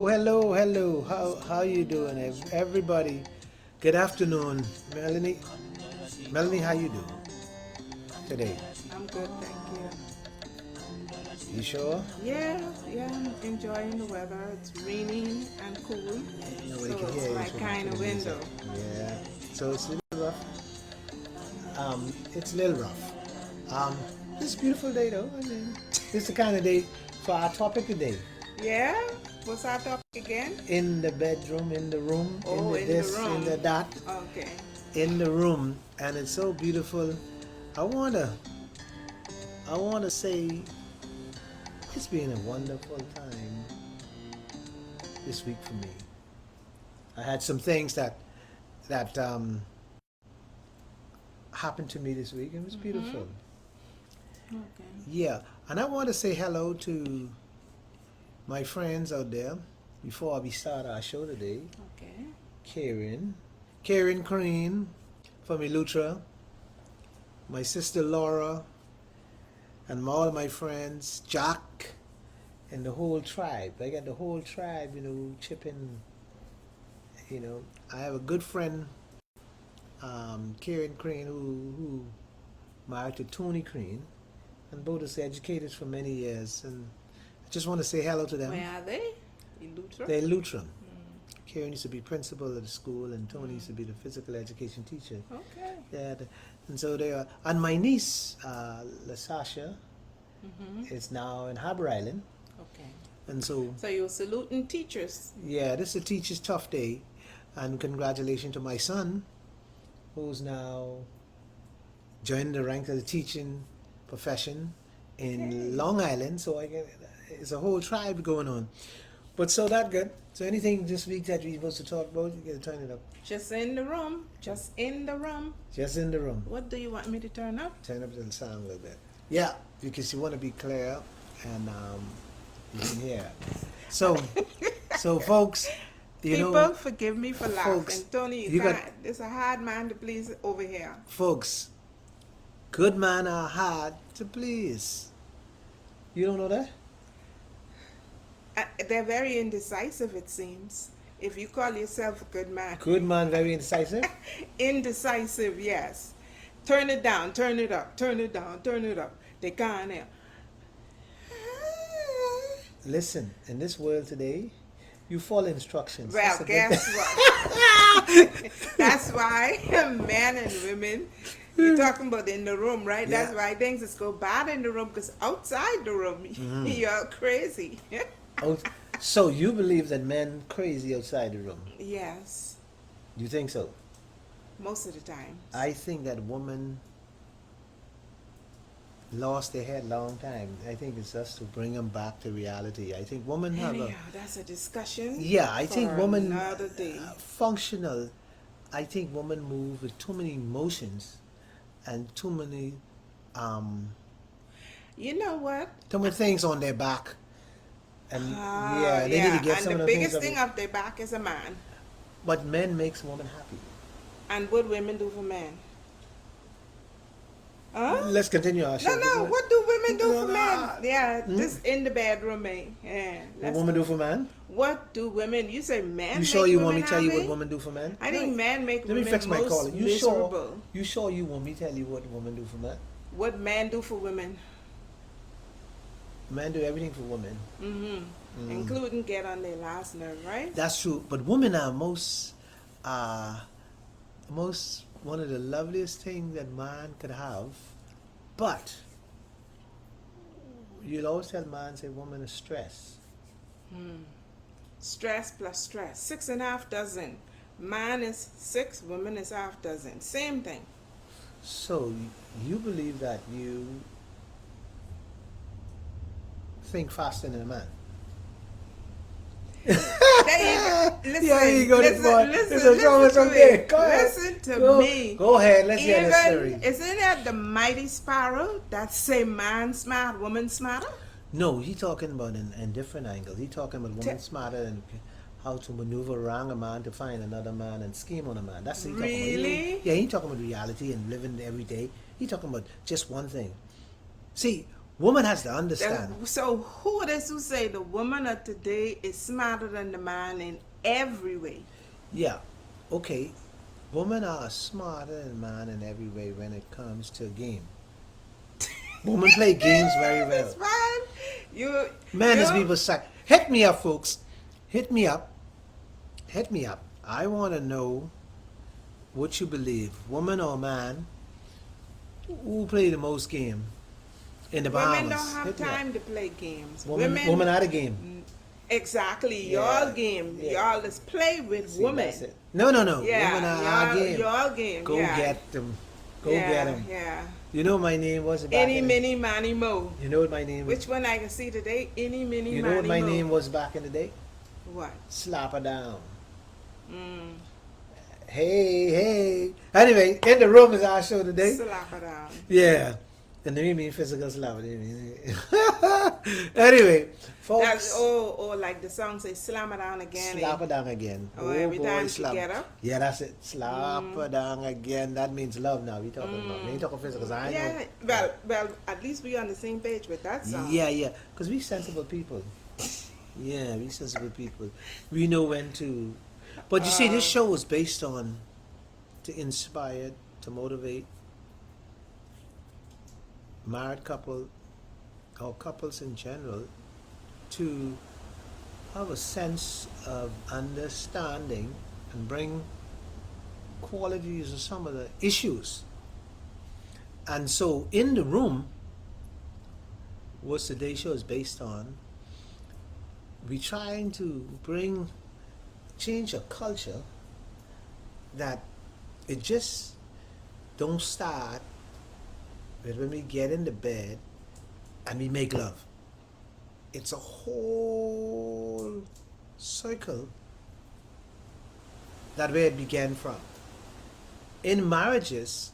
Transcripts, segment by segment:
Hello, hello. How you doing, everybody? Good afternoon, Melanie. Melanie, how you doing today? I'm good, thank you. You sure? Yeah, yeah, I'm enjoying the weather. It's raining and cool, Nobody so can it's hear you my through kind the of music. window. Yeah. So it's a little rough. It's a little rough. Um, it's a beautiful day though. I mean, it's the kind of day for our topic today. Yeah, what's our topic again? In the bedroom, in the room, in Oh, the in the this, in the room. that, Okay. in the room, and it's so beautiful. I wanna, I wanna say it's been a wonderful time this week for me. I had some things that happened to me this week. It was Mhm. beautiful. Okay. Yeah, and I want to say hello to my friends out there before we start our show today. Okay. Karen, Karen Crane from Elutra, my sister Laura, and all my friends, Jack, and the whole tribe. I got the whole tribe, chipping. I have a good friend, Karen Crane, who married to Tony Crane, and both is educators for many years. And I just want to say hello to them. Where are they? In Luther? They're Lutheran. Mm. Karen used to be principal of the school, and Tony used to Mm. be the physical education teacher. Okay. Yeah, and so they are. And my niece, Lasasha, Mhm. is now in Harbour Island, Okay. and so So you're saluting teachers. yeah, this is a teacher's tough day, and congratulations to my son, who's now joined the ranks of the teaching profession in Hey. Long Island. So I get it's a whole tribe going on. But so that good. So anything this week that we're supposed to talk about, you gotta turn it up. Just in the room. Just in the room. Just in the room. What do you want me to turn up? Turn up the sound a little bit. Yeah, because you want to be clear and you can hear. So, so folks, People, forgive me for folks, laughing. Tony, you got it's a hard man to please over here. folks. Good man are hard to please. You don't know that? They're very indecisive, it seems. If you call yourself a good man, Good man, very indecisive. indecisive, yes. Turn it down, turn it up, turn it down, turn it up. They can't help. Listen, in this world today, you follow instructions. Well, That's a good guess thing. what? That's why men and women, you're talking about in the room, right? Yeah. That's why things just go bad in the room because outside the room, you're crazy. Oh, so you believe that men crazy outside the room? Yes, You think so? most of the time. I think that women lost their head long time. I think it's just to bring them back to reality. I think women have a Anyhow, that's a discussion yeah. I think for women another day. functional. I think women move with too many emotions and um, You know what? too many things on their back. And Ah, yeah, they need to yeah. get And some the of the things. biggest thing up their back is a man. But men makes women happy. And what women do for men? Huh? Let's continue our show. No, no. What do women do No, for no. men? Yeah, Hmm? this in the bedroom, eh? Yeah. What women do for men? What do women? You say men You sure make you want me women to tell you what happy? women do for men? I think men make Let me women fix my most caller. You miserable. sure? You sure you want me to tell you what women do for men? What men do for women? Men do everything for women. Mm-hmm. Including get on their last nerve, right? That's true. But women are most one of the loveliest things that man could have. But you'll always tell man say woman is stress. Stress plus stress. 6.5 dozen. Man is 6, woman is half dozen. Same thing. So you believe that you think faster than a man. There you go. Listen, Yeah, you go, listen, boy. listen, There's a show listen to someday. me. Go ahead. Listen to Go, me. Go ahead. Let's hear the story. Isn't that the mighty sparrow that say man smart, woman smarter? No, he talking about in different angles. He talking about women smarter and how to maneuver around a man to find another man and scheme on a man. That's what he talking about. Really? Yeah, he talking about reality and living every day. He talking about just one thing. See, Woman has to understand. So who it is who say the woman of today is smarter than the man in every way? Yeah, okay. Women are smarter than man in every way when it comes to a game. Women play games very well. That's fine. You, Man is you, people's side. Hit me up, folks. Hit me up. Hit me up. I want to know what you believe, woman or man, who play the most game in the Bahamas. women don't have Hit me up. time to play games. Woman out of game. Exactly, Yeah, y'all game. yeah. Y'all just play with See, women. that's it. No. Yeah, Women are our y'all, game. y'all game. Go yeah. get them. Go yeah, get them. Yeah. You know what my name was back Any, in mini, money, mo. You know what my name was? Which one I can see today? Any, mini, You know what money, my mo. name was back in the day? What? Slap her down. Mm. Hey. Anyway, in the room is our show today. Slap it down. Yeah. And they mean physical slap. Anyway, folks. That's like the song says, slam it down again. Slap her down again. Oh, every time slap. together. Yeah, that's it. Slap her down again. That means love now. We talking about. We ain't talking physical. I Yeah, know. well, at least we on the same page with that song. Yeah. Because we sensible people. Yeah, we sensible people. We know when to. But you see, this show is based on to inspire, to motivate married couple or couples in general to have a sense of understanding and bring qualities of some of the issues. And so in the room, what today's show is based on, we're trying to change a culture that it just don't start with when we get into bed and we make love. It's a whole circle that where it began from. In marriages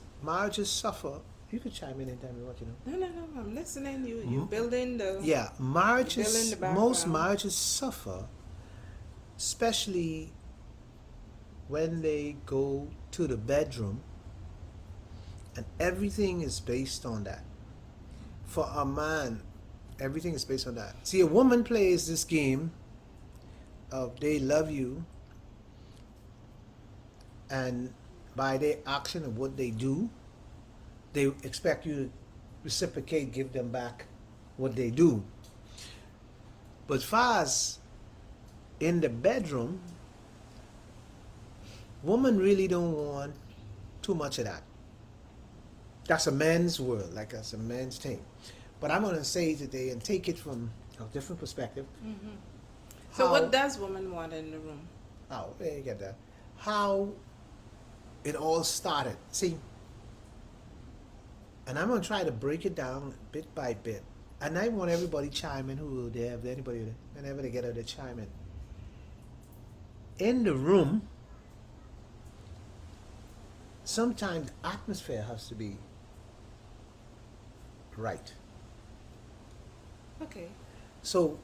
suffer. You could chime in anytime you want, you know. No, I'm listening. You building the Yeah, building marriages, the most background. marriages suffer, especially when they go to the bedroom, and everything is based on that. For a man, everything is based on that. See, a woman plays this game of they love you, and by their action of what they do, they expect you to reciprocate, give them back what they do. But far as in the bedroom, women really don't want too much of that. That's a man's world, like that's a man's thing. But I'm going to say today and take it from a different perspective. So what does woman want in the room? How, there you get that. How it all started. See, and I'm going to try to break it down bit by bit. And I want everybody chime in who they have, anybody, whenever they get out, they chime in. In the room, sometimes atmosphere has to be right. Okay. So,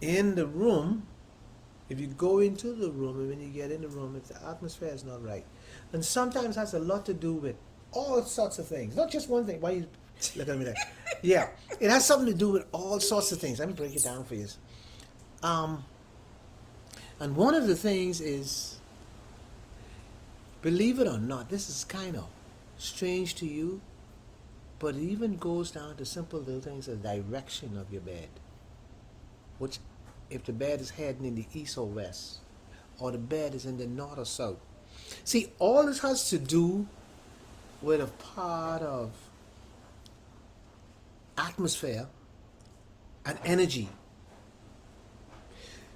in the room, if you go into the room and when you get in the room, if the atmosphere is not right, and sometimes has a lot to do with all sorts of things, not just one thing. Why you look at me like? Yeah, it has something to do with all sorts of things. Let me break it down for you. And one of the things is, believe it or not, this is kind of strange to you, but it even goes down to simple little things, the direction of your bed. Which, if the bed is heading in the east or west, or the bed is in the north or south. See, all this has to do with a part of atmosphere and energy.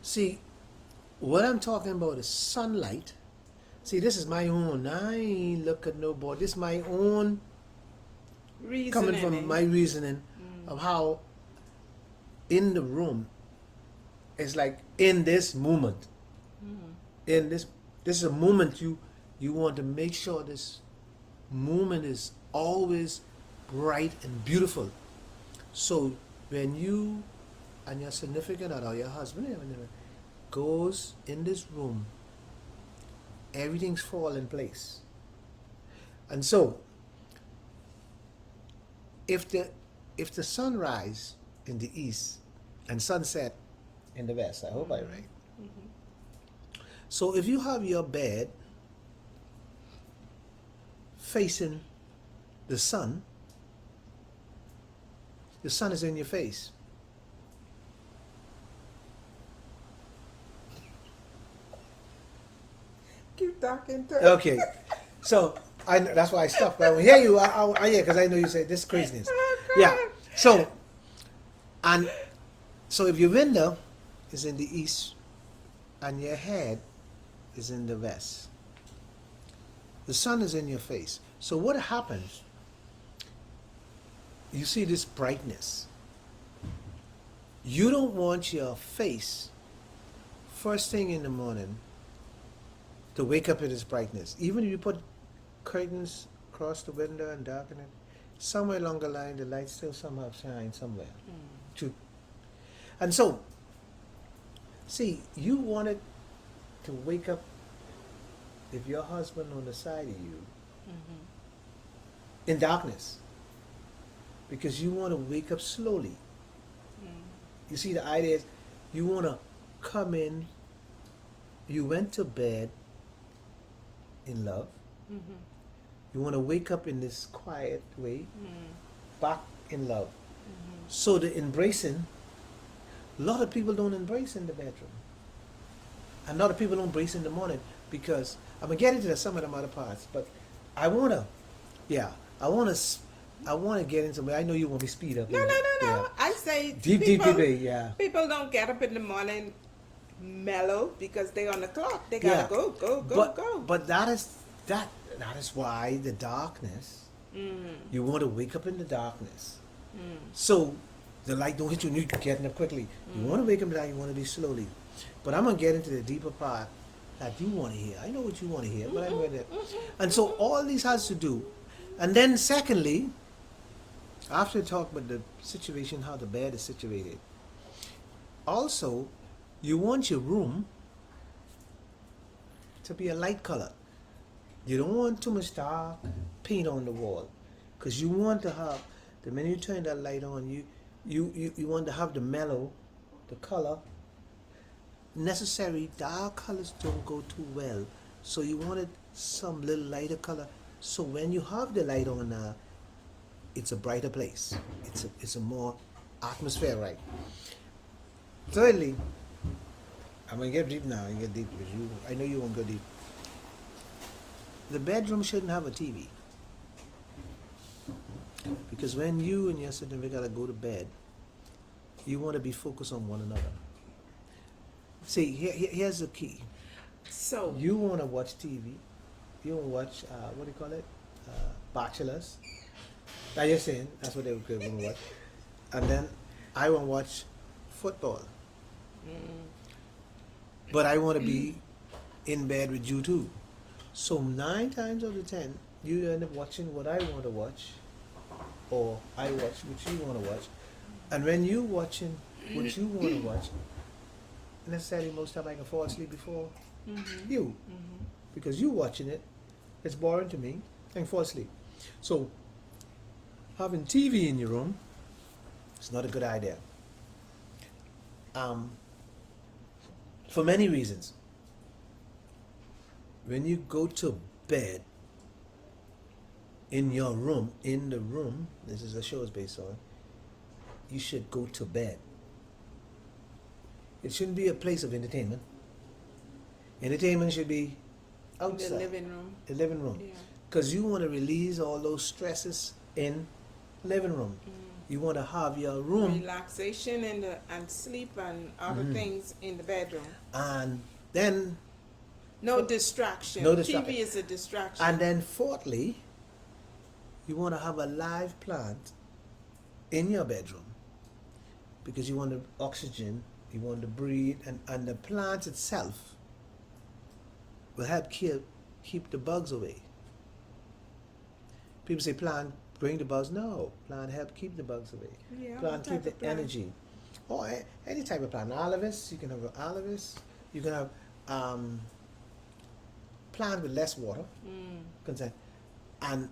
See, what I'm talking about is sunlight. See, this is my own. I ain't look at no board. This is my own Reasoning. coming from my reasoning of how in the room it's like in this moment. In this is a moment you want to make sure this moment is always bright and beautiful. So when you and your significant other or your husband goes in this room, everything's fall in place. And so if the if the sun rise in the east and sunset in the west, I hope I'm right. So if you have your bed facing the sun is in your face. Keep talking to Okay, so that's why I stopped. But when I hear you, yeah, because I know you say this craziness. Oh, Yeah. God. So, and so if your window is in the east and your head is in the west, the sun is in your face. So what happens? You see this brightness. You don't want your face first thing in the morning to wake up in this brightness. Even if you put curtains across the window and darken it, somewhere along the line the light still somehow shines somewhere. Too. And so, see, you wanted to wake up if your husband on the side of you in darkness. Because you want to wake up slowly. You see, the idea is you want to come in, you went to bed in love. You want to wake up in this quiet way, back in love. So the embracing, a lot of people don't embrace in the bedroom. And a lot of people don't embrace in the morning because, I'm going to get into some of them other parts, but I want to get into, I know you want me to speed up. No. Yeah. I say Deep, yeah. people don't get up in the morning mellow because they're on the clock. They gotta go. But that is why the darkness. You want to wake up in the darkness. So the light don't hit you and you're getting up quickly. You want to wake up in the dark, you want to be slowly. But I'm gonna get into the deeper part that you want to hear. I know what you want to hear, but I'm ready. And so all this has to do. And then secondly, after talk about the situation, how the bed is situated, also you want your room to be a light color. You don't want too much dark paint on the wall, because you want to have, the minute you turn that light on, you want to have the mellow, the color. Necessary dark colors don't go too well, so you wanted some little lighter color. So when you have the light on now, it's a brighter place. It's a more atmosphere, right? Thirdly, I'm gonna get deep now. I get deep because I know you won't go deep. The bedroom shouldn't have a TV, because when you and your significant other go to bed, you want to be focused on one another. See, here's the key. So You want to watch TV. You want to watch, what do you call it? Bachelors. Now you're saying that's what they would want to watch. And then I want to watch football. But I want to be in bed with you too. So 9 times out of 10, you end up watching what I want to watch, or I watch what you want to watch. And when you watching what you want to watch, necessarily most time I can fall asleep before you, because you watching it, it's boring to me. I can fall asleep. So having TV in your room is not a good idea. For many reasons. When you go to bed in your room, in the room, this is a show is based on, you should go to bed. It shouldn't be a place of entertainment. Entertainment should be outside. the living room. The living room. Yeah. Because you want to release all those stresses in living room. You want to have your room, Relaxation and sleep and other things in the bedroom. and then No distraction. No distraction. TV is a distraction. And then fourthly, you want to have a live plant in your bedroom, because you want the oxygen, you want to breathe, and the plant itself will help keep the bugs away. People say plant bring the bugs. No, plant help keep the bugs away. Yeah, Plant what keep type the of plant? energy. Or any type of plant. Aloes, you can have aloes. You can have plant with less water content, and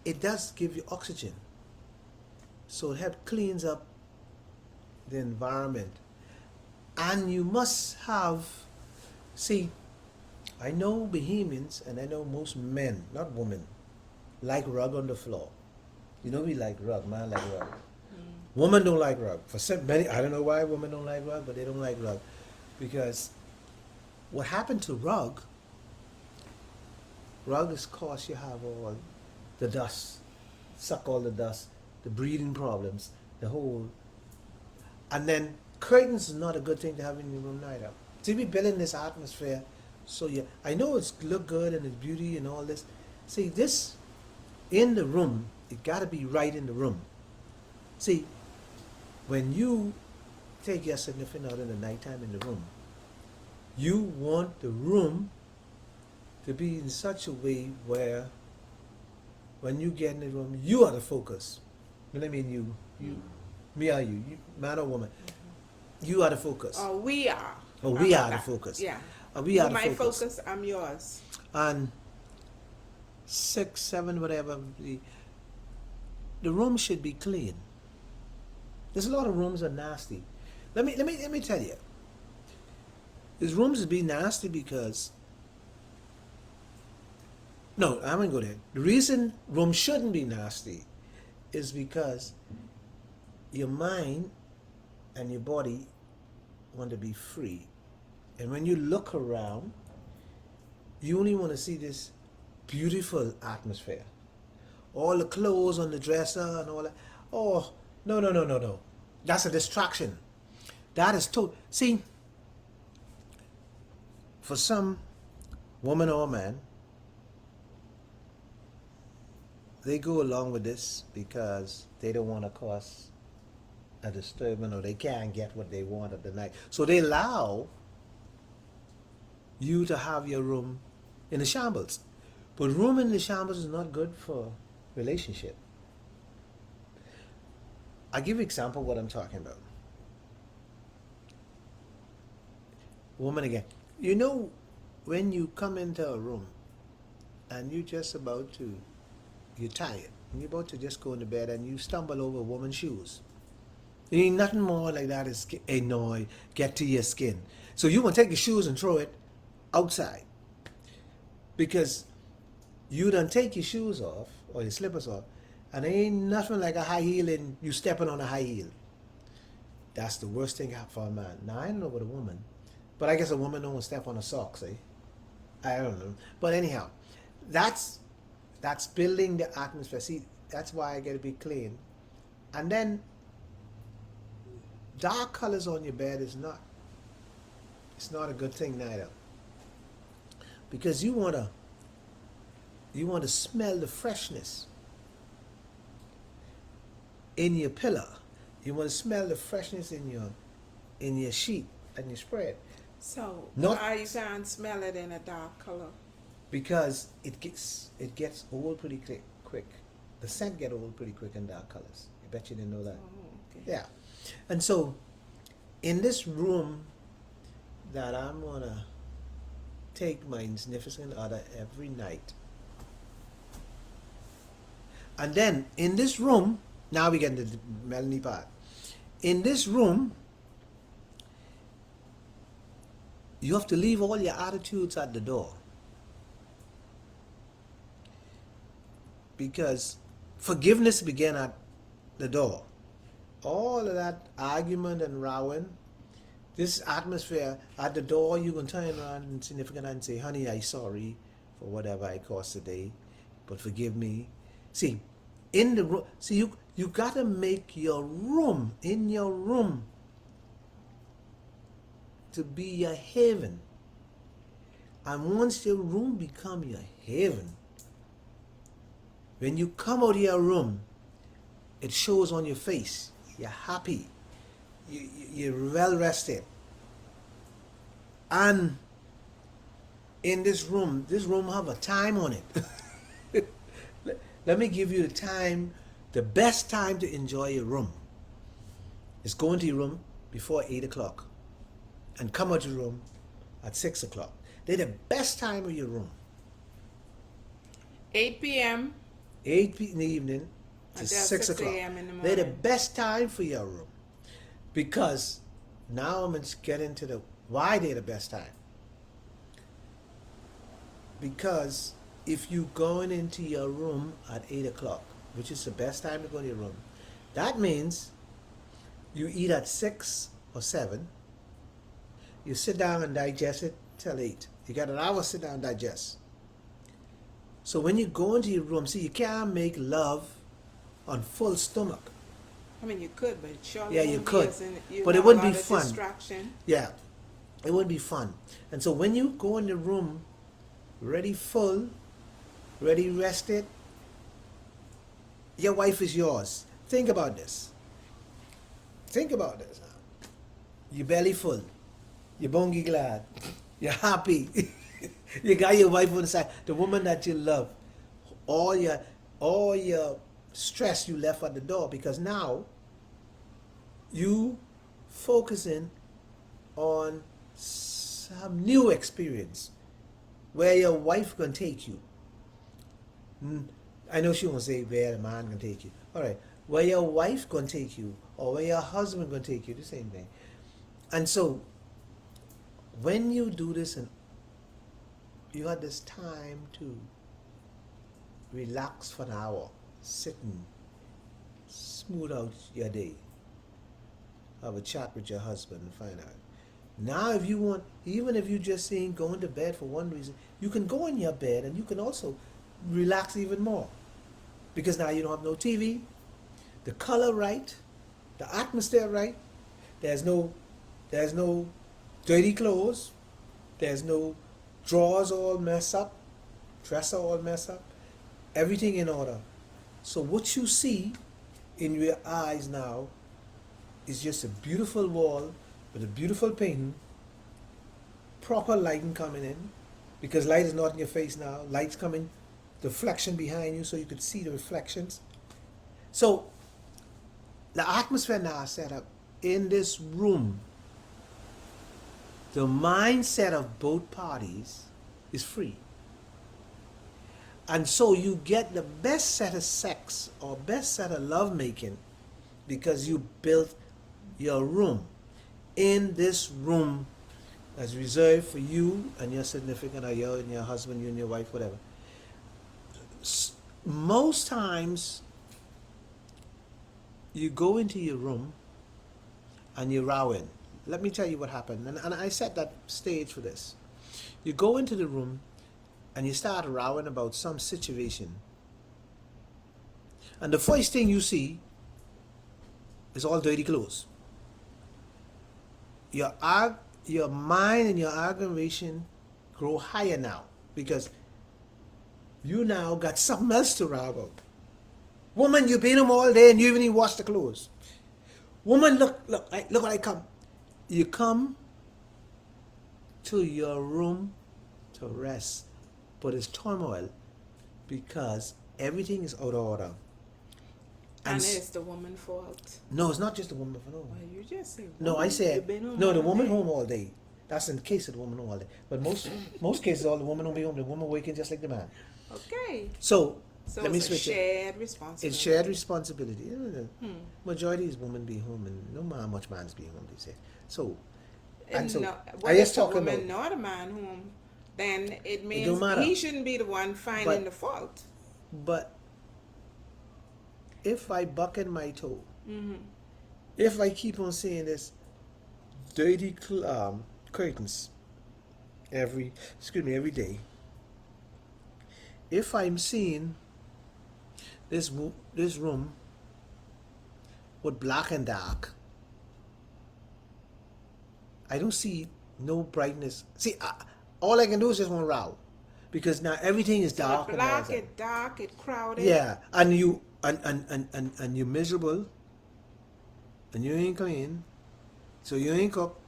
it does give you oxygen. So it helps cleans up the environment. And you must have, see, I know Bahamians and I know most men, not women, like rug on the floor. You know we like rug, man like rug. Women don't like rug. For some many, I don't know why women don't like rug, but they don't like rug. Because what happened to rug is cause you have all the dust, suck all the dust, the breathing problems, the whole. And then curtains is not a good thing to have in your room neither. See, we building this atmosphere, so yeah, I know it's look good and it's beauty and all this. See, this in the room, it got to be right in the room. See, when you take your significant other in the nighttime in the room, you want the room to be in such a way where when you get in the room, you are the focus. What I mean, you, me or you, man or woman, you are the focus. Oh, we are. Oh, we How are about the that? focus. Yeah. We are You're the my focus. focus, I'm yours. And 6, 7, whatever, the room should be clean. There's a lot of rooms are nasty. Let me tell you. There's rooms be nasty because no, I'm gonna go there. The reason rooms shouldn't be nasty is because your mind and your body want to be free. And when you look around, you only want to see this beautiful atmosphere. All the clothes on the dresser and all that. Oh, no. That's a distraction. That is total. See, for some woman or man, they go along with this because they don't want to cause a disturbance or they can't get what they want at the night. So they allow you to have your room in the shambles. But room in the shambles is not good for relationship. I give you example what I'm talking about. Woman again. You know when you come into a room and you're just about to, you're tired and you're about to just go into bed and you stumble over a woman's shoes. There ain't nothing more like that is annoy, get to your skin. So you want to take your shoes and throw it outside. Because you done take your shoes off or your slippers off and there ain't nothing like a high heel and you stepping on a high heel. That's the worst thing for a man. Now I don't know about a woman, but I guess a woman don't step on a sock, eh? I don't know. But anyhow, that's building the atmosphere. See, that's why I gotta be clean. And then dark colors on your bed is not, it's not a good thing neither. Because you wanna smell the freshness in your pillow. You wanna smell the freshness in your sheet and your spread. So Not- why you can't smell it in a dark color? Because it gets old pretty quick. The scent get old pretty quick in dark colors. I bet you didn't know that. Oh, okay. Yeah. And so in this room that I'm gonna take my significant other every night. And then in this room, now we get into the Melanie part. In this room, you have to leave all your attitudes at the door. Because forgiveness began at the door. All of that argument and rowing, this atmosphere at the door, you can turn around and significant and say, honey, I'm sorry for whatever I caused today, but forgive me. See, in the room, see, you gotta make your room, in your room, to be your haven. And once your room become your haven, when you come out of your room, it shows on your face. You're happy. You're well rested. And in this room have a time on it. Let me give you the time, the best time to enjoy your room. Is go into your room before 8 o'clock and come out your room at 6 o'clock. They're the best time of your room. 8 p.m. 8 in the evening to Until 6 6 o'clock. a.m. in the They're the morning. best time for your room. Because now I'm going to get into the why they're the best time. Because if you going into your room at 8 o'clock, which is the best time to go to your room, that means you eat at 6 or 7, you sit down and digest it till 8. You got an hour to sit down and digest. So when you go into your room, see, you can't make love on full stomach. I mean, you could, but surely Yeah, you won't be could. as in- you But it have a wouldn't be lot of fun. Distraction. Yeah, it would be fun. And so when you go in the room, ready full, ready rested, your wife is yours. Think about this. Think about this. Your belly full. You're bongy glad. You're happy. You got your wife on the side, the woman that you love. All your stress you left at the door because now you focusing on some new experience where your wife can take you. I know she won't say where the man can take you. All right, where your wife can take you or where your husband can take you, the same thing. And so when you do this and you got this time to relax for an hour, sit and smooth out your day, have a chat with your husband and find out. Now if you want, even if you just saying going to bed for one reason, you can go in your bed and you can also relax even more. Because now you don't have no TV, the color right, the atmosphere right, there's no dirty clothes, there's no drawers all messed up, dresser all messed up, everything in order. So what you see in your eyes now is just a beautiful wall with a beautiful painting, proper lighting coming in, because light is not in your face now, light's coming, deflection behind you so you could see the reflections. So the atmosphere now is set up in this room. The mindset of both parties is free. And so you get the best set of sex or best set of lovemaking because you built your room. In this room that's reserved for you and your significant, or you and your husband, you and your wife, whatever. Most times you go into your room and you're rowing. Let me tell you what happened. And I set that stage for this. You go into the room and you start rowing about some situation. And the first thing you see is all dirty clothes. Your mind and your aggravation grow higher now because you now got something else to row about. Woman, you've been home all day and you haven't even washed the clothes. Woman, look when I come. You come to your room to rest, but it's turmoil because everything is out of order. And it's the woman's fault. No, it's not just the woman. No, Well, you just say no, I woman, said you've been home no. The all woman day. home all day. That's in case of the woman home all day. But most cases, all the woman don't be home. The woman working just like the man. Okay. So So let me it's a switch it. shared responsibility. It's shared responsibility. Majority is women be home, and no matter how much man's be home, they say. So, and so what I just if the talking woman about. not a man home? Then it means don't matter. he shouldn't be the one finding But- the fault. But if I bucket my toe, Mm-hmm. if I keep on seeing this dirty curtains every day, if I'm seeing this room with black and dark, I don't see no brightness. See, all I can do is just one row, because now everything is So dark the and black, all that. it dark, it crowded. Yeah, and you're miserable, and you ain't clean, so you ain't cook,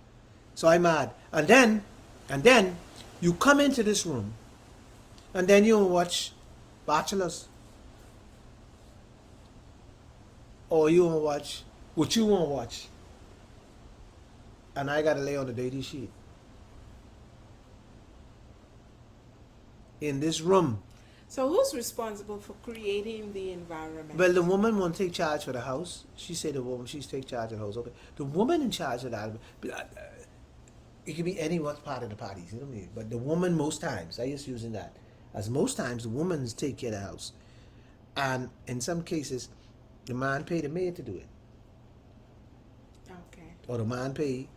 so I'm mad. And then you come into this room, and then you watch Bachelors, or you want to watch what you want to watch, and I gotta lay on the dirty sheet in this room. So who's responsible for creating the environment? Well, the woman won't take charge for the house. She said the woman, she's take charge of the house. Okay. The woman in charge of that, but, it could be anyone's part of the parties, you know what I mean? But the woman most times, I just using that, as most times the woman's take care of the house. And in some cases, the man pay the maid to do it. Okay. Or the man pay,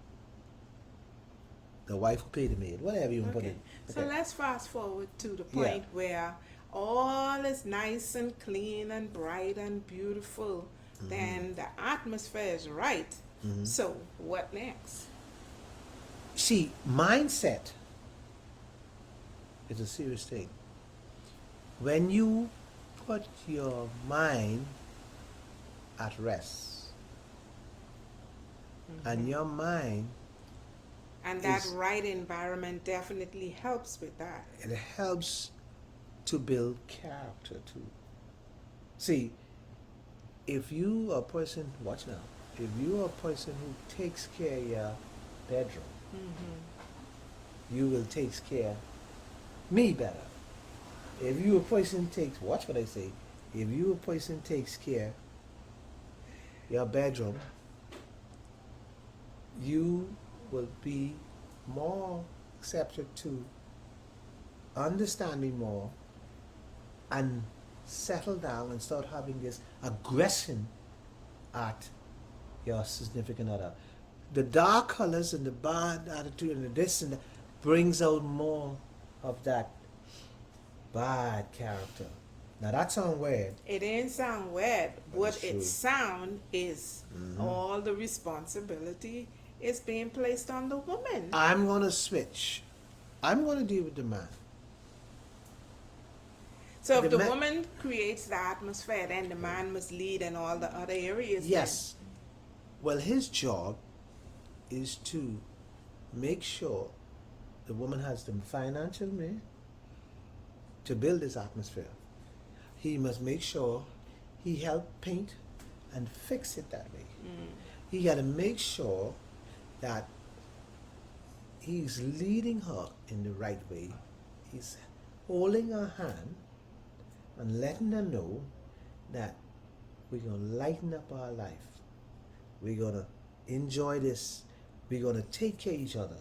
the wife will pay the maid, whatever you want to put Okay. it. So let's fast forward to the point where all is nice and clean and bright and beautiful. Then the atmosphere is right. So what next? See, mindset is a serious thing. When you put your mind at rest, and your mind, And that is- right environment definitely helps with that. it helps to build character too. See, if you are a person, watch now, if you are a person who takes care of your bedroom, you will take care me better. If you a person takes, watch what I say, if you a person takes care your bedroom, you will be more accepted to understand me more and settle down and start having this aggression at your significant other. The dark colors and the bad attitude and the this and that brings out more of that bad character. Now that sounds weird. It ain't sound weird. But What it's it true. sound is all the responsibility is being placed on the woman. I'm gonna switch. I'm gonna deal with the man. So if the the ma- woman creates the atmosphere, then the man must lead in all the other areas. then. Yes. Well, his job is to make sure the woman has the financial means to build this atmosphere. He must make sure he help paint and fix it that way. He got to make sure that he's leading her in the right way. He's holding her hand and letting her know that we're going to lighten up our life. We're going to enjoy this. We're going to take care of each other.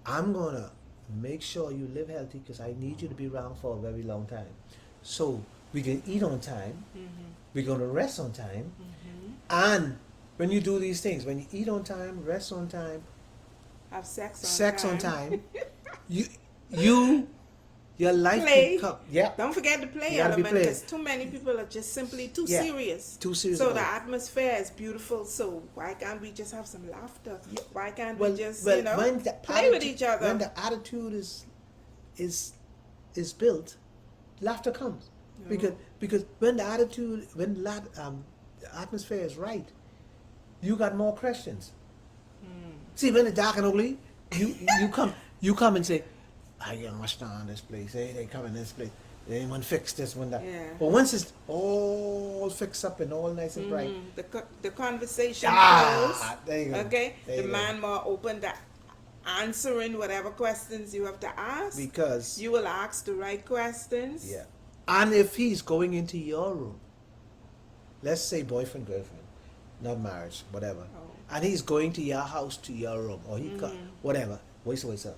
I'm going to make sure you live healthy because I need you to be around for a very long time. So we can eat on time. We're going to rest on time. And when you do these things, when you eat on time, rest on time, Have sex on sex time. on time, your life Play. can come. Yeah. Don't forget the play You gotta be element playing. because too many people are just simply too Yeah, serious. too serious So about the it. atmosphere is beautiful. So why can't we just have some laughter? Why can't Well, we just well, you know when the play with attitude- each other? When the attitude is built, laughter comes. Because when the attitude, the atmosphere is right, you got more questions. See, when it's dark and ugly, you come and say, I don't understand this place. They come in this place. They want to fix this one that. Yeah. But once it's all fixed up and all nice and bright, The conversation Ah, there you flows. go. Okay, There the you go. man more open to answering whatever questions you have to ask. because You will ask the right questions. yeah. And if he's going into your room, let's say boyfriend, girlfriend, not marriage, whatever, Oh. and he's going to your house, to your room, or whatever, vice versa.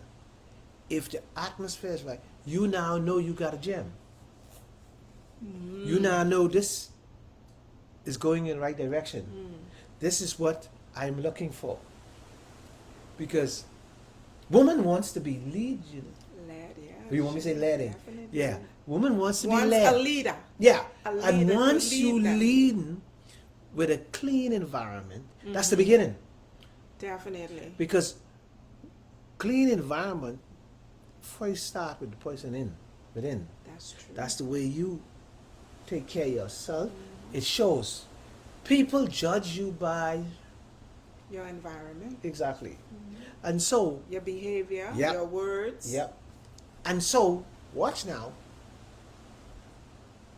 If the atmosphere is right, you now know you got a gem. You now know this is going in the right direction. This is what I'm looking for. Because woman wants to be lead. Led, yeah. You want me to say leading? Definitely. Yeah. Woman wants to Wants be led. a leader. Yeah. A And leader to once lead you them. leading with a clean environment, that's the beginning. Definitely. Because clean environment first start with the person within. That's true. That's the way you take care of yourself. It shows. People judge you by Your environment, exactly. And so, your behavior, Yep. your words. yep. And so, watch now.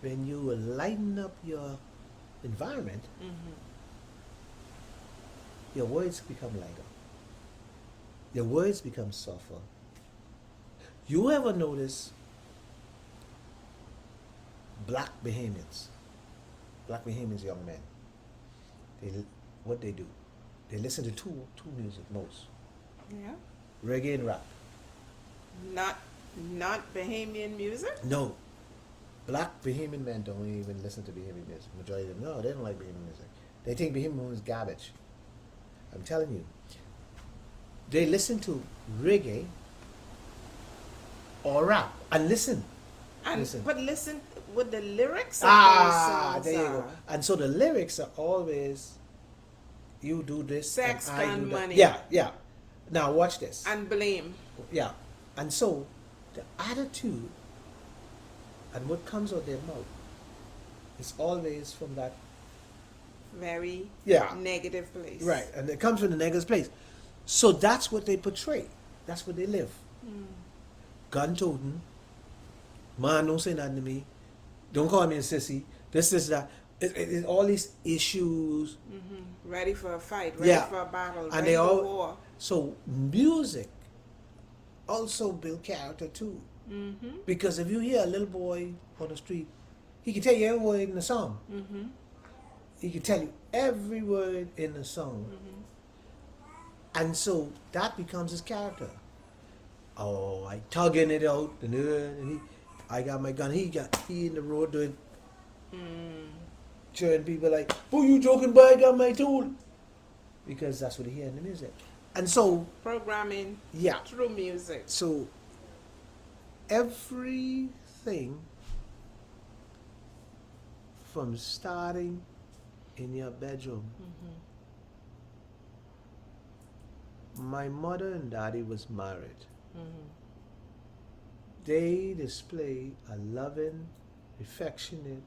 When you lighten up your environment, your words become lighter. Your words become softer. You ever notice black Bahamians, young men, they what they do, they listen to two music most, Yeah. reggae and rap. Not Bahamian music? No, black Bahamian men don't even listen to Bahamian music. Majority of them, no, they don't like Bahamian music. They think Bahamian music is garbage. I'm telling you, they listen to reggae or rap and listen. And Listen. but listen with the lyrics of Ah, those songs there you go. are And so the lyrics are always, you do this, sex, and I gun, do that. money. Yeah, yeah. Now watch this. and blame. Yeah. And so the attitude and what comes out their mouth is always from that. Very Yeah. negative place. Right. And it comes from the negative place. So that's what they portray. That's what they live. Gun toting. Man, don't say nothing to me. Don't call me a sissy. This, that. All these issues. Ready for a fight, ready Yeah. for a battle, And ready they for all. war. So music also build character too. Because if you hear a little boy on the street, he can tell you every word in the song. He can tell you every word in the song. And so that becomes his character. Oh, I tugging it out, and I got my gun. He in the road doing, cheering people like, "Oh, you joking, boy? I got my tool." Because that's what he hear in the music. And so, Programming yeah. through music. So everything from starting in your bedroom. My mother and daddy was married. They display a loving, affectionate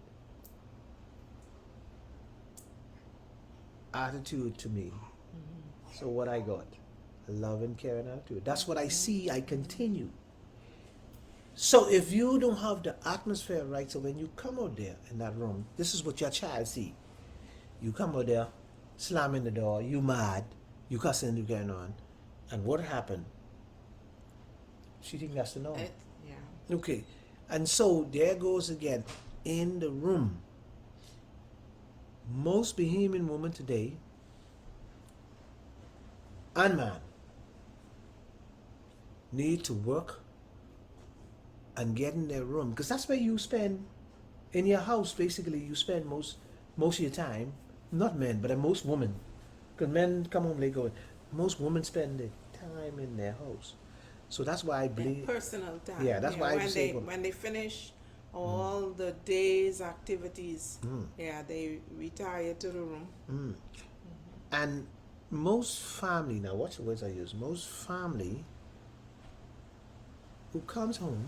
attitude to me. So what I got? A loving, caring attitude. That's what I see. I continue. So if you don't have the atmosphere right, so when you come out there in that room, this is what your child see. You come out there, slamming the door, you mad, you cussing, you going on. And what happened? She think that's the norm. Yeah. Okay. And so there goes again. In the room, most Bahamian women today and man need to work and get in their room, because that's where you spend in your house. Basically, you spend most of your time. Not men, but most women, because men come home late going. Most women spend their time in their house, so that's why I believe. Personal time. Yeah, that's why I when say when they finish all the day's activities, they retire to the room. And most family, now watch the words I use. Most family who comes home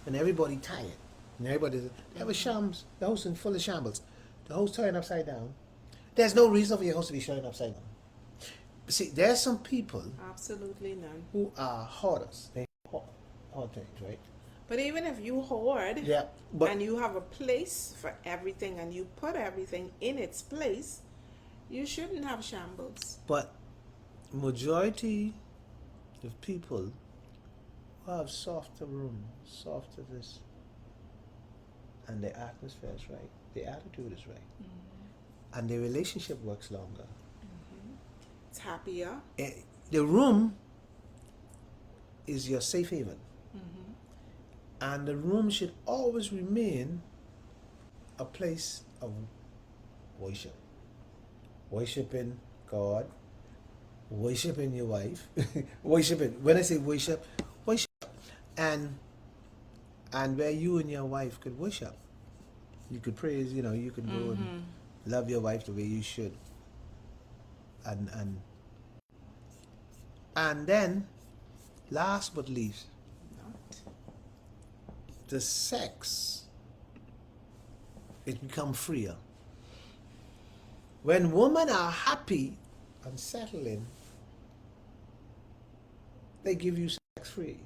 and everybody tired, and everybody they have a shams. The house is full of shambles. The house turned upside down. There's no reason for your house to be turned upside down. But see, there's some people Absolutely none. who are hoarders. They hoard things, right? But even if you hoard, Yeah, but and you have a place for everything, and you put everything in its place, you shouldn't have shambles. But majority of people who have softer room, softer this, and the atmosphere is right, the attitude is right, and the relationship works longer. It's happier. The room is your safe haven, and the room should always remain a place of worship. Worshiping God, worshiping your wife, worshiping. When I say worship, and where you and your wife could worship, you could praise. You could go and love your wife the way you should, and then, last but least, the sex. It become freer. When women are happy and settling, they give you sex free,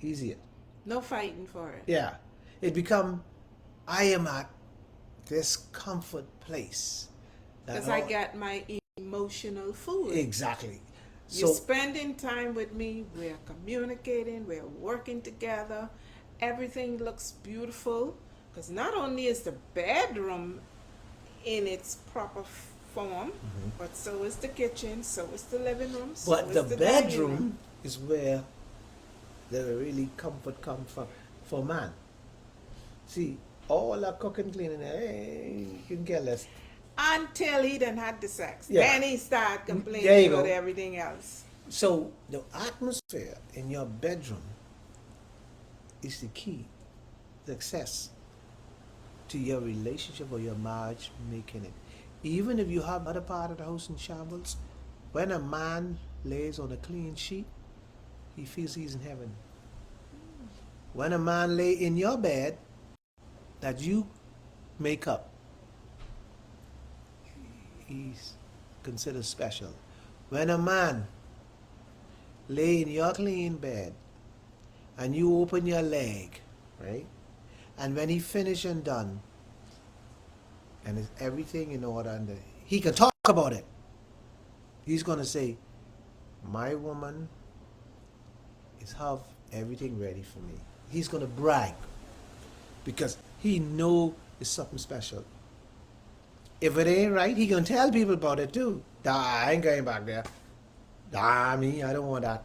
easier. No fighting for it. Yeah, it become, I am at this comfort place. Because I got my emotional food. Exactly. You're spending time with me. We're communicating. We're working together. Everything looks beautiful. Because not only is the bedroom in its proper form, but so is the kitchen, so is the living room, so But is the the dining room. bedroom is where the really comfort comes from for man. See, all that cooking, cleaning, hey, you can get less. Until he done had the sex. Yeah. Then he start There you complaining go. about everything else. So the atmosphere in your bedroom is the key, success to your relationship or your marriage, making it. Even if you have other part of the house in shambles, when a man lays on a clean sheet, he feels he's in heaven. When a man lay in your bed that you make up, he's considered special. When a man lay in your clean bed and you open your leg, right? And when he finished and done, and it's everything in order, and he can talk about it. He's gonna say, "My woman is have everything ready for me." He's gonna brag because he know it's something special. If it ain't right, he gonna tell people about it too. Nah, I ain't going back there. Nah, me, I don't want that.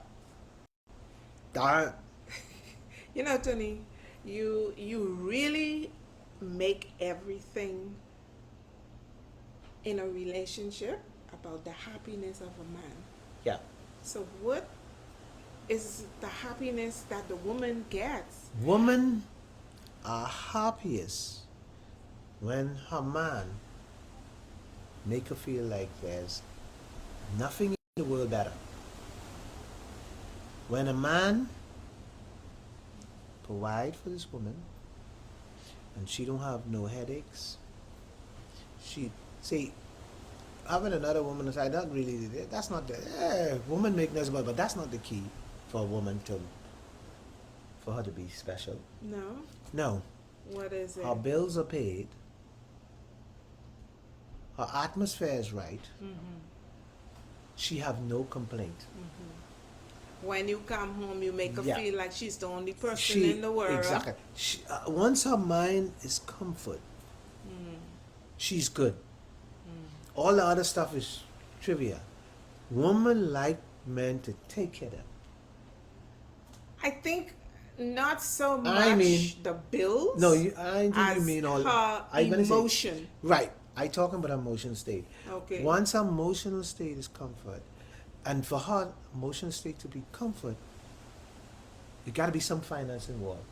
Nah. You know, Tony, you really make everything in a relationship about the happiness of a man. Yeah. So what is the happiness that the woman gets? Women are happiest when her man make her feel like there's nothing in the world better. When a man provide for this woman and she don't have no headaches, she see having another woman aside, not really, that's not the woman make noise about, but that's not the key for a woman to for her to be special. No? No. What is it? Her bills are paid. Her atmosphere is right. She have no complaint. When you come home, you make her Yeah. feel like she's the only person in the world. Exactly. Once her mind is comfort, she's good. All the other stuff is trivia. Women like men to take care of them. I think not so much I mean- the bills. No, I think as you mean all. her I'm gonna say- emotion. right. I talking about emotional state. Okay. Once her emotional state is comfort, and for her emotional state to be comfort, you got to be some finance involved.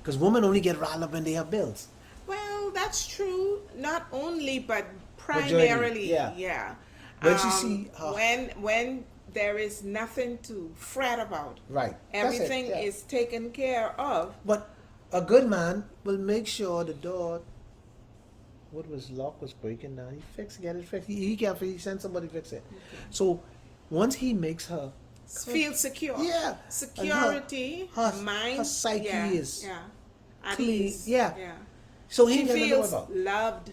Because women only get riled up when they have bills. Well, that's true. Not only, but Majority, primarily, yeah. yeah. But you see how- when there is nothing to fret about, Right. That's it, everything yeah. is taken care of. But a good man will make sure the door, what was lock was breaking down. He get it fixed. He can't fix. He send somebody to fix it. So once he makes her, Feel secure. yeah, Security, and her mind, psyche yeah, is yeah. At clean, ease. yeah. Yeah. so he She ain't got nothing to worry feels about. loved,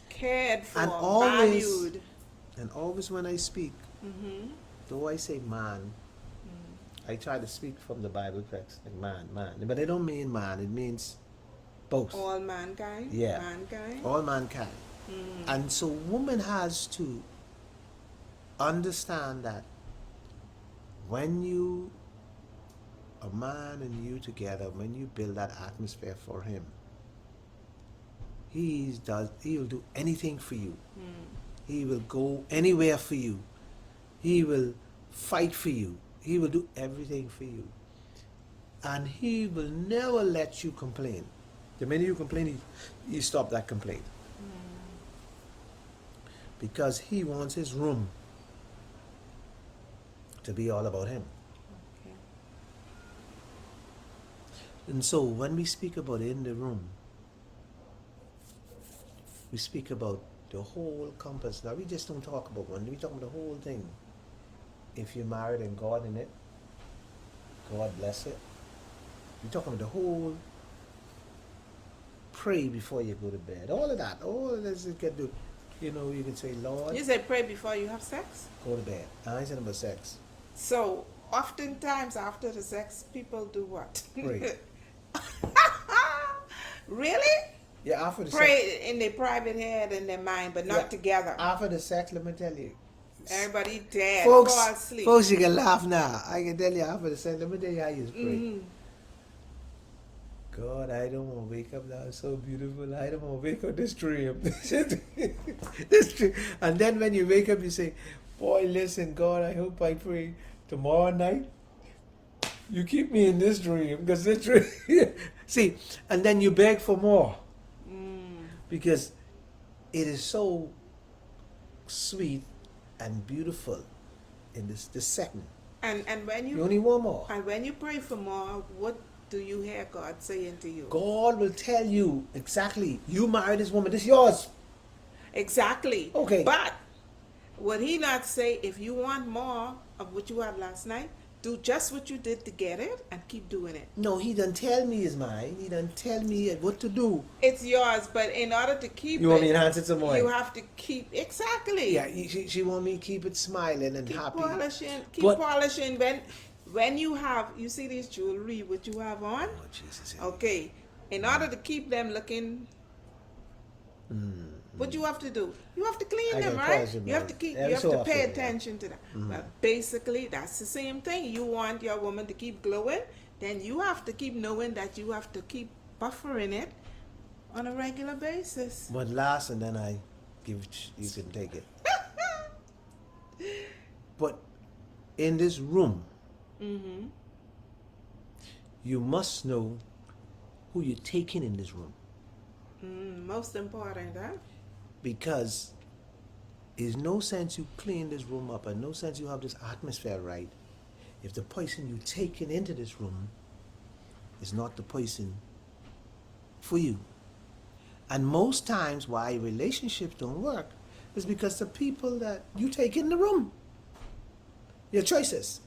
cared for, And always- valued. And always when I speak, though I say man, I try to speak from the Bible text, like man. But I don't mean man, it means both. All mankind. Yeah. Mankind. All mankind. And so woman has to understand that when you, a man and you together, when you build that atmosphere for him, he'll do anything for you. He will go anywhere for you. He will fight for you. He will do everything for you. And he will never let you complain. The minute you complain, he stop that complaint. Because he wants his room to be all about him. Okay. And so when we speak about in the room, we speak about the whole compass. Now we just don't talk about one, we talk about the whole thing. If you're married and God in it, God bless it. We're talking about the whole, pray before you go to bed. All of that, all of this you can do. You know, you can say, Lord, You say pray before you have sex? go to bed. I ain't saying about sex. So, oftentimes after the sex, people do what? Pray. Really? Yeah, after the sex. Pray in their private head and their mind, but not Yeah. together. After the sex, let me tell you. Everybody dead, Folks, fall asleep. folks, you can laugh now. I can tell you after the sex, let me tell you how you pray. Mhm. God, I don't want to wake up now. It's so beautiful. I don't want to wake up this dream. This dream. And then when you wake up, you say, boy, listen, God, I hope I pray tomorrow night. You keep me in this dream because this dream. See, and then you beg for more because it is so sweet and beautiful in this second. And when You you only want more. and when you pray for more, what do you hear God saying to you? God will tell you exactly. You marry this woman. This is yours. Exactly. Okay. But would He not say, if you want more of what you had last night, do just what you did to get it and keep doing it? No, he done tell me it's mine. He done tell me what to do. It's yours, but in order to keep You it, want me to enhance it some more? you have to keep exactly. Yeah, she want me to keep it smiling and Keep happy. polishing. Keep But- polishing. When you have, you see this jewelry, what you have on. Oh, Jesus. Okay, in order to keep them looking, what you have to do? You have to clean I them, can right? polish them, You have right. to keep. Every You have so to often, pay yeah. attention to that. But basically, that's the same thing. You want your woman to keep glowing, then you have to keep knowing that you have to keep buffering it on a regular basis. But last, and then I give it, you can take it. But in this room, Mm-hmm. you must know who you're taking in this room. Most important, huh? Because there's no sense you clean this room up and no sense you have this atmosphere right if the person you taking into this room is not the person for you. And most times why relationships don't work is because the people that you take in the room, your choices.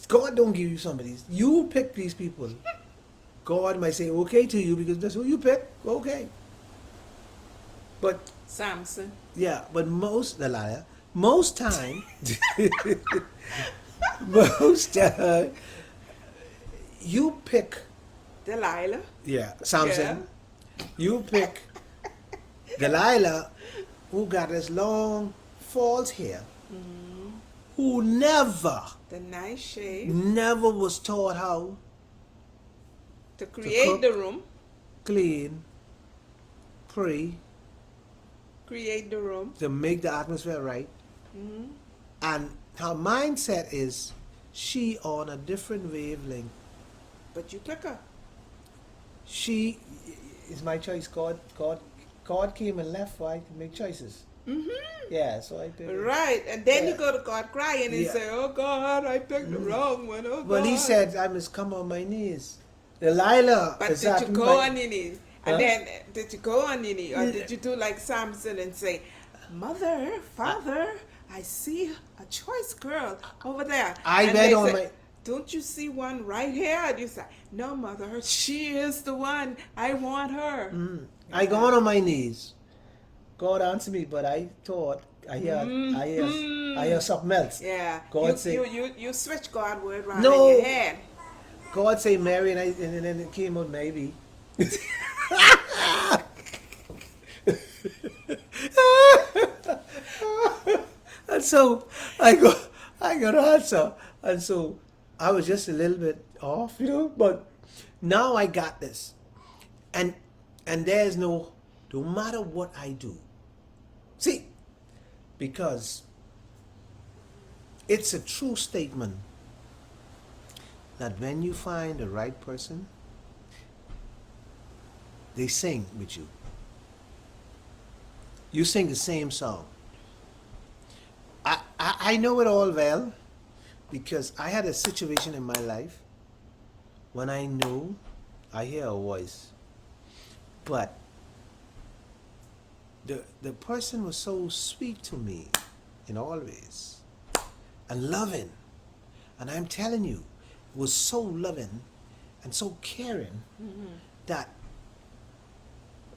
God don't give you somebody. You pick these people. God might say okay to you because that's who you pick. Okay. But Samson. yeah, but most time, most you pick. Delilah. Yeah, Samson. You pick Delilah, who got this long false hair, who The nice shade never was taught how to create cook. the room. clean, pray, Create the room. to make the atmosphere right. And her mindset is she on a different wavelength. But you took her. She is my choice. God came and left for I to make choices. Yeah, so I picked. Right. And then Yeah. you go to God crying and Yeah. say, oh God, I picked the wrong one. Oh But God. he said I must come on my knees. Delilah. But is did you acting go like- on your knees? Huh? And then did you go on your knee? Or Yeah. did you do like Samson and say, Mother, Father, I see a choice girl over there. I And read they on say, my- don't you see one right here? And you say, no, Mother, she is the one. I want her. I gone on my knees. God answered me, but I thought I hear something else. Yeah. God you, say- you switch God word around No. in your head. God say Mary, and then it came out maybe. And so I got an answer, and so I was just a little bit off, but now I got this, and there's no matter what I do, see, because it's a true statement that when you find the right person, they sing with you. You sing the same song. I know it all well because I had a situation in my life when I knew I hear a voice. But the person was so sweet to me in all ways and loving. And I'm telling you, was so loving and so caring that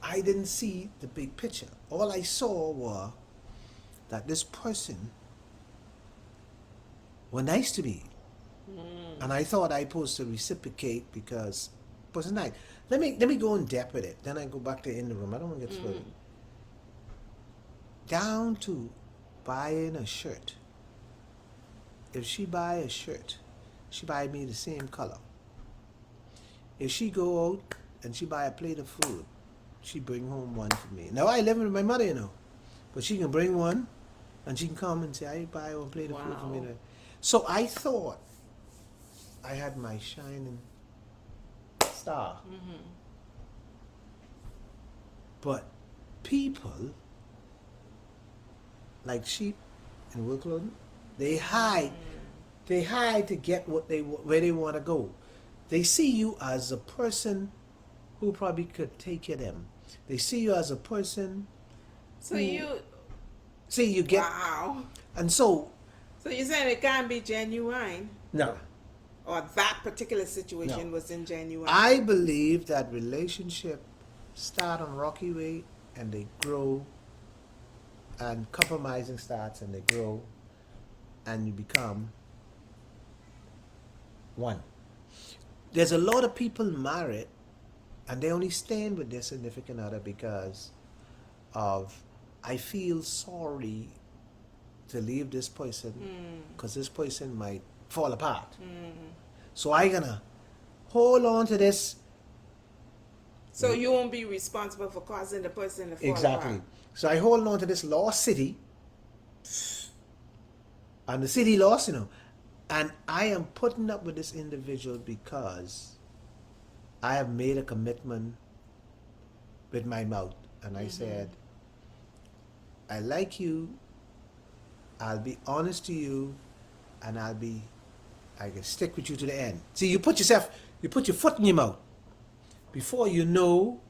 I didn't see the big picture. All I saw was that this person was nice to me. And I thought I supposed to reciprocate because person nice. Let me go in depth with it. Then I go back to in the room. I don't want to get swollen. Down to buying a shirt. If she buy a shirt, she buy me the same color. If she go out and she buy a plate of food, she bring home one for me. Now I live with my mother, you know, but she can bring one, and she can come and say, "I buy one plate of food for me." Wow. So I thought I had my shining star, but people like sheep in wool clothing, they hide. They hide to get where they want to go. They see you as a person who probably could take care of them. They see you as a person. So who, you, see you get, wow. and so So you're saying it can't be genuine, no. or that particular situation was ingenuine? I believe that relationship start on rocky way and they grow, and compromising starts and they grow, and you become one. There's a lot of people married and they only stand with their significant other because of, I feel sorry to leave this person because this person might fall apart. So I gonna hold on to this. So you won't be responsible for causing the person to fall Exactly. apart. So I hold on to this lost city, and the city lost, you know, and I am putting up with this individual because I have made a commitment with my mouth, and I said, I like you, I'll be honest to you, and I can stick with you to the end. See, you put your foot in your mouth before you know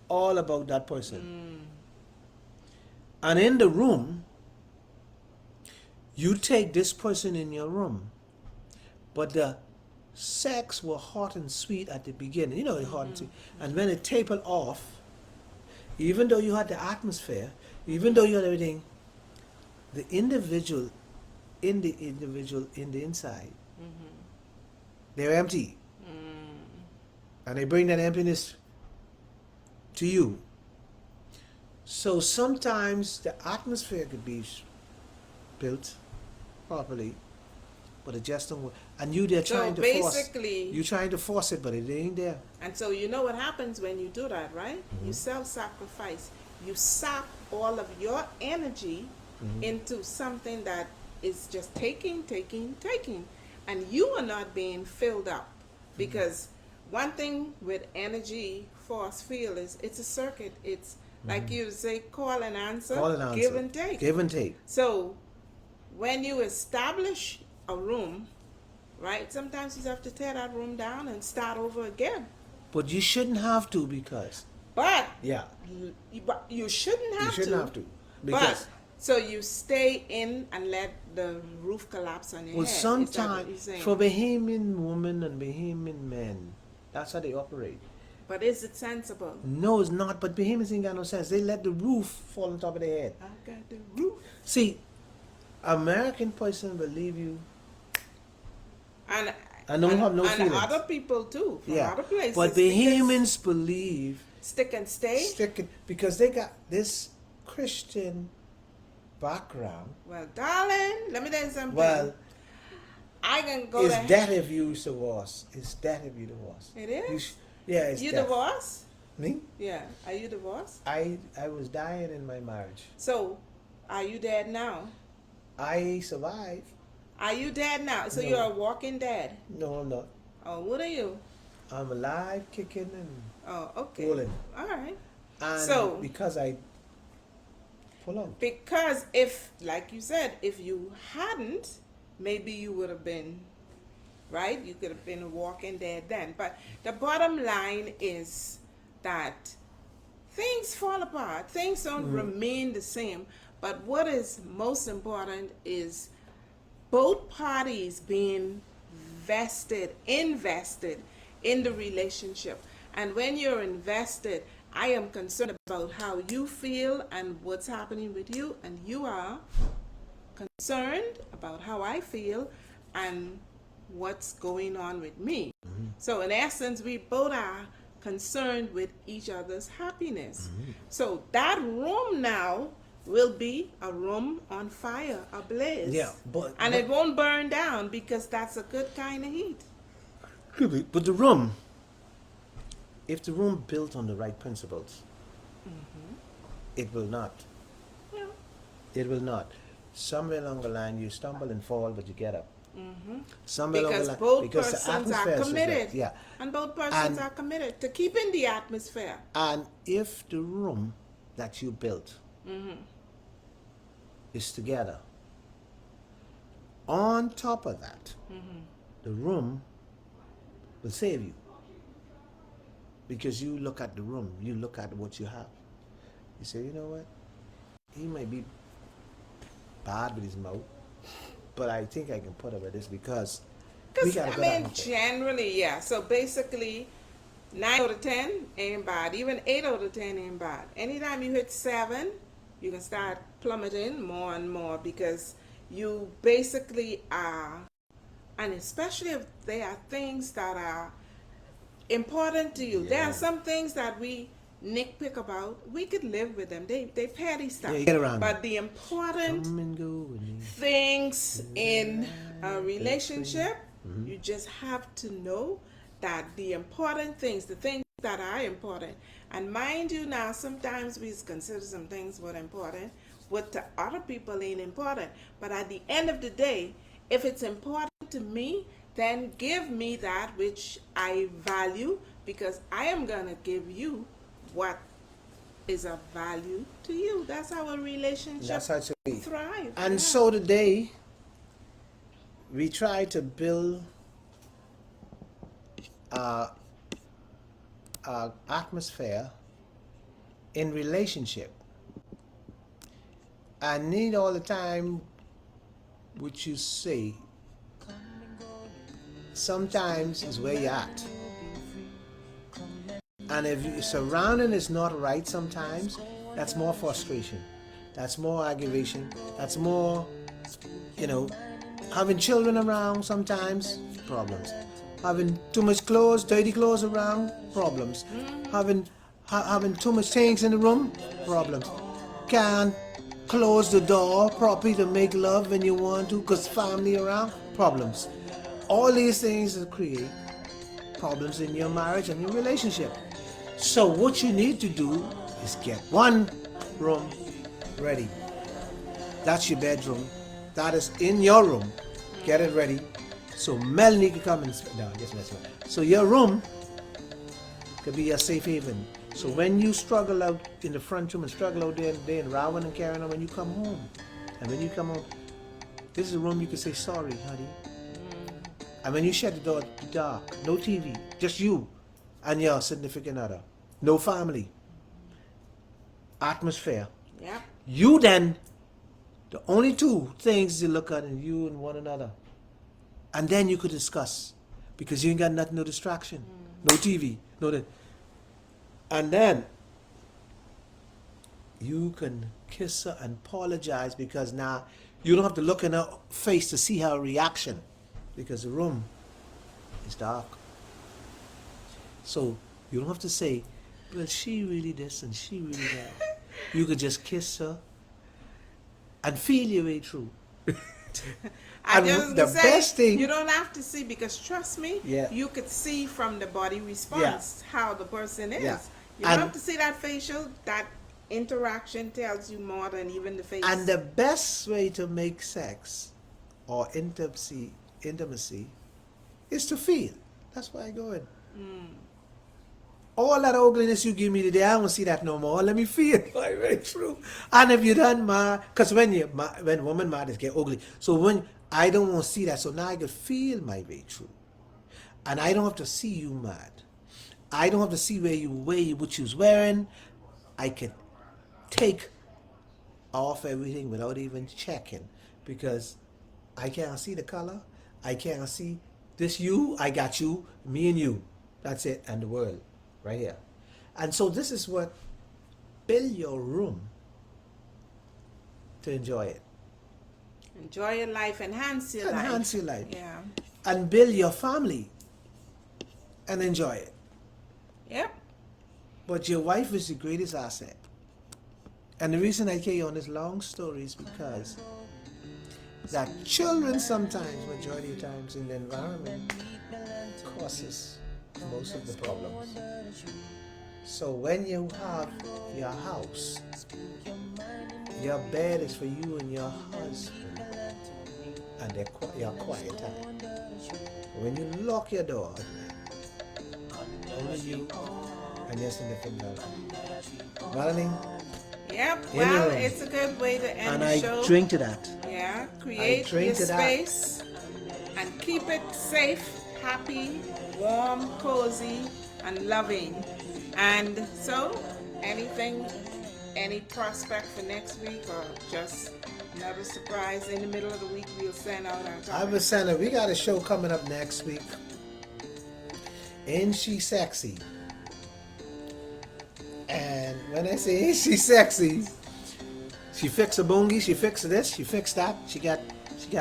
all about that person. And in the room, you take this person in your room, but the sex were hot and sweet at the beginning. You know, it's hot and sweet. And when it tapered off, even though you had the atmosphere, even though you had everything, the individual in the inside, they're empty. And they bring that emptiness to you. So sometimes the atmosphere could be built properly, but it just don't work. And they're So trying to force. basically, You're trying to force it, but it ain't there. and so you know what happens when you do that, right? You self-sacrifice. You sap all of your energy into something that is just taking. And you are not being filled up. Because one thing with energy, force field, is it's a circuit. It's like you say, call and answer, give and take. Give and take. So when you establish a room, right, sometimes you have to tear that room down and start over again. But you shouldn't have to because But yeah, you shouldn't have you shouldn't to. have to because But so you stay in and let the roof collapse on your well, head. Is that what you're sometimes saying? for Bahamian women and Bahamian men, that's how they operate. But is it sensible? No, it's not. But Bahamians ain't got no sense. They let the roof fall on top of their head. I got the roof. See, American person will leave you. And don't have no and feelings. other people too, from other places. But because Bahamians believe stick and stay. sticking because they got this Christian background. Well, darling, let me tell you something. Well, I can go it's to that if you divorce. It's that if you divorce. It is? Yeah, it's You that. divorced? Me? Yeah. Are you divorced? I was dying in my marriage. So, are you dead now? I survived. Are you dead now? So No. you're a walking dead. No, I'm not. Oh, what are you? I'm alive, kicking and Oh, okay. rolling. All right. And So- because I pull out. Because if, like you said, if you hadn't, maybe you would have been, right? You could have been a walking dead then. But the bottom line is that things fall apart. Things don't remain the same. But what is most important is both parties being invested in the relationship. And when you're invested, I am concerned about how you feel and what's happening with you, and you are concerned about how I feel and what's going on with me. Mm-hmm. So in essence, we both are concerned with each other's happiness. Mm-hmm. So that room now will be a room on fire, ablaze. Yeah, and it won't burn down because that's a good kind of heat. but the room, if the room built on the right principles, it will not. Yeah. It will not. Somewhere along the line, you stumble and fall, but you get up. Mm-hmm. Somewhere Because along the line, both because the persons are atmosphere is right. committed. Yeah, And both persons And- are committed to keeping the atmosphere. and if the room that you built Mm-hmm. is together, on top of that, Mm-hmm. the room will save you. Because you look at the room, you look at what you have. You say, you know what? He might be bad with his mouth, but I think I can put up with this because we Because, got a I good mean, atmosphere. generally, yeah. So basically, 9 out of 10 ain't bad. Even 8 out of 10 ain't bad. Anytime you hit 7, you can start plummeting more and more because you basically are, and especially if there are things that are important to you. There Yeah. are some things that we nitpick about. We could live with them. They petty stuff. Yeah, you get around But the important Come and go with me. things in a relationship, Mm-hmm. you just have to know that the important things, the things that are important, and mind you now, sometimes we consider some things what important, what to other people ain't important. But at the end of the day, if it's important to me, then give me that which I value, because I am gonna give you what is of value to you. That's how a relationship That's how it should be. thrive. And yeah. so today, we try to build a atmosphere in relationship. I need all the time what you say. Sometimes is where you're at. And if your surrounding is not right sometimes, that's more frustration. That's more aggravation. That's more, having children around sometimes, problems. Having too much clothes, dirty clothes around, problems. Having too much things in the room, problems. Can't close the door properly to make love when you want to because family around, problems. All these things create problems in your marriage and your relationship. So what you need to do is get one room ready. That's your bedroom. That is in your room. Get it ready. So Melanie can come and no, just mess with it. So your room could be a safe haven. So when you struggle out in the front room and struggle out there and Rowan and Karen, when you come home, and when you come home, this is a room you can say sorry, honey. And when you shut the door, it's dark, no TV, just you and your significant other, no family, atmosphere. Yeah. You then, the only two things you look at is you and one another. And then you could discuss because you ain't got nothing, no distraction, no TV, no that. And then you can kiss her and apologize because now you don't have to look in her face to see her reaction because the room is dark. So you don't have to say, well, she really this and she really that. You could just kiss her and feel your way through. I And just the say, best thing- you don't have to see because trust me, Yeah. you could see from the body response how the person is. Yeah. You don't And- have to see that facial. That interaction tells you more than even the face. And the best way to make sex or intimacy is to feel. That's why I go in. All that ugliness you give me today, I don't see that no more. Let me feel it my way through. And if you done mad, because when woman mad, it get ugly. So when I don't want to see that, so now I can feel my way through. And I don't have to see you mad. I don't have to see what you was wearing. I can take off everything without even checking because I can't see the color. I can't see this you. I got you, me and you. That's it, and the world right here. And so this is what build your room to enjoy it. Enjoy your life, enhance your life. Enhance your life. Yeah. and build your family and enjoy it. Yep. But your wife is the greatest asset. And the reason I carry on this long story is because that children sometimes, majority of times in the environment, causes most of the problems. So when you have your house, your bed is for you and your husband, and your quiet time. When you lock your door, only you and your significant other. Melanie? Yep. In Well, the room. it's a good way to end And the I show. drink to that. Yeah. Create drink your to that. space and keep it safe, happy, warm, cozy, and loving. And so, anything, any prospect for next week, or just another surprise in the middle of the week, we'll send out our I topic. was saying that we got a show coming up next week. Ain't she sexy? And when I say ain't she sexy, she fixed a bongie, she fixed this, she fixed that. She got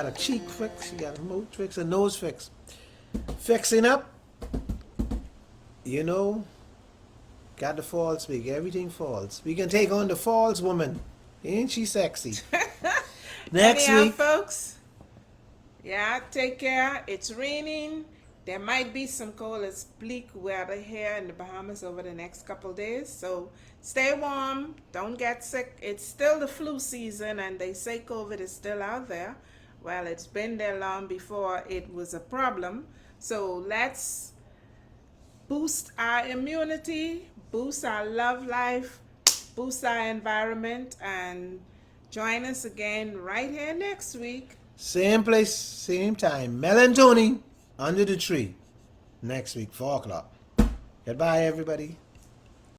a cheek fix, she got a mouth fix, a nose fix. Fixing up, you know, got the falls big, everything falls. We can take on the falls woman. Ain't she sexy? Next Anyhow, week. folks, yeah, take care. It's raining. There might be some cold, it's bleak weather here in the Bahamas over the next couple days. So stay warm. Don't get sick. It's still the flu season, and they say COVID is still out there. Well, it's been there long before it was a problem. So let's boost our immunity, boost our love life, boost our environment, and join us again right here next week. Same place, same time. Mel and Tony under the tree. Next week, 4 o'clock. Goodbye, everybody.